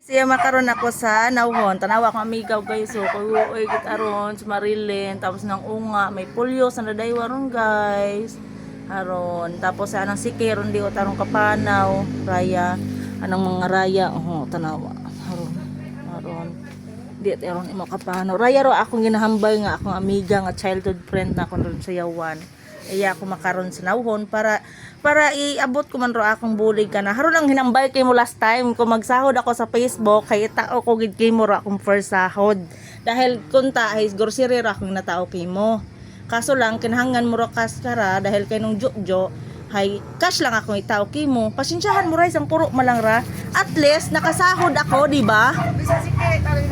Siya makaron ako sa Nauhon. Tanawa ko amigaw guys. So, kuy git aron sa Marilyn. Tapos nang unga, may pulyo sa nadaywa ron guys. Aron. Tapos sa anang sikiron di tarong kapanaw. Raya. Anang mga raya. Oh, tanawa. Aron. Aron. Di aron imo kapanaw. Raya ro akong ginahambay nga akong amiga nga childhood friend na kon ron sa Yawan. Iya ako makaron sa Nauhon para iabot ko man ro akong bulig ka na. Haron ang hinambay kay mo last time kung magsahod ako sa Facebook kay tao ko gid kay mo ro akong first sahod. Dahil kunta ay grocery ra akong natao kay mo. Kaso lang kinahanglan mo ro kas kara dahil kay nung jojo hay cash lang ako itao kay mo. Pasensyahan mo ra isang puro malang ra. At least nakasahod ako, di ba?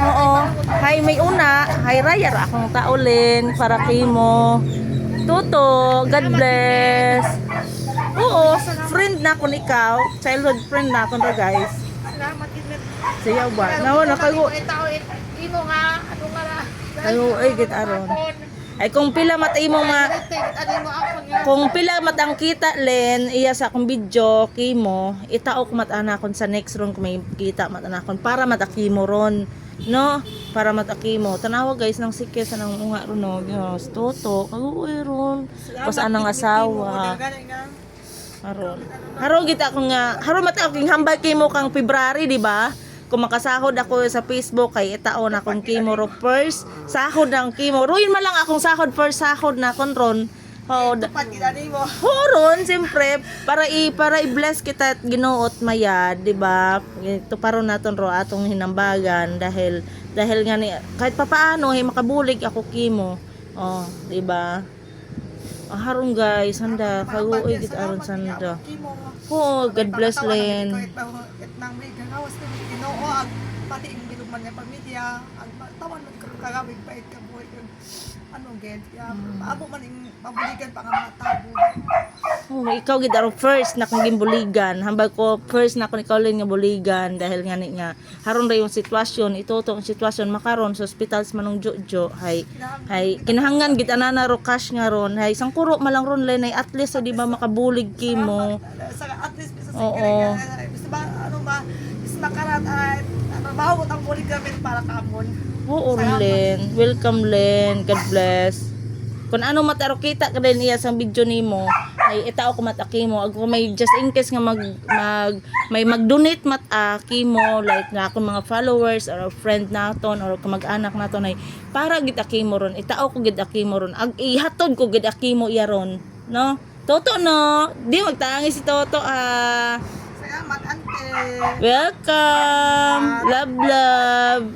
Oo. Hay may una, hay raya ra akong taulin para kay mo. Toto, God bless. Oo, friend na ko ikaw. Childhood friend na ko guys. Salamat gid. Siya ba? Nawa na kayo. Imo nga ano nga na. Kayo ay git aron. Ay kung pila mat imo nga kung pila mat ang kita len iya sa akong video kimo, itao ko mat anakon sa next round kung may kita mat anakon para matakimo ron. No, para matakimo. Tanawa guys nang sikya sa nang unga ron no. Yes, toto. Kaguoy ron. Pas anang asawa. Haron. Haron kita ako nga, haron mata akong hambay kimo kang February, di ba? Kung makasahod ako sa Facebook kay itaon akong kimo ro first sahod ng kimo. Ruin man lang akong sahod first sahod na kon ron. Oh, horon siyempre para i-bless kita at ginuot mayad, di ba? Ito paron naton ro atong hinambagan dahil nga ni kahit papaano ay makabulig ako kimo. Oh, di ba? Haron guys, handa kaguoy gid aron sanda. Oh, God bless Len. Pati ang giluman nga pamilya, ang tawan man kagawig pa ka buhay ano gid abo man ing mabuligan pa nga mga tao. Oh, ikaw gid aron first na kong gimbuligan. Hambag ko first na ko ikaw Len nga buligan dahil nga ni nga haron ra yung sitwasyon, ito ang sitwasyon makaron sa ospital sa manong jojo hay kinahanglan gid anana ro cash nga ron hay isang kuro malang ron Len ay at least di ba makabulig kimo. At least bisa Oo. bisa ba ano ba bisa makarat ay trabaho ang bulig gamit para kamon. Oo, Len. Welcome, Len. God bless. Kung ano mataro kita ka din iya sa video nimo, ay itao ko mataki mo. Ako may just in case nga may mag-donate mataki mo like nga akong mga followers or friend naton or kamag-anak naton ay para gid aki mo ron. Itao ko gid aki mo ron. Ihatod ko gid aki mo iya ron, no? Toto no. Di magtangi si Toto ah. Salamat ante. Welcome. Love love.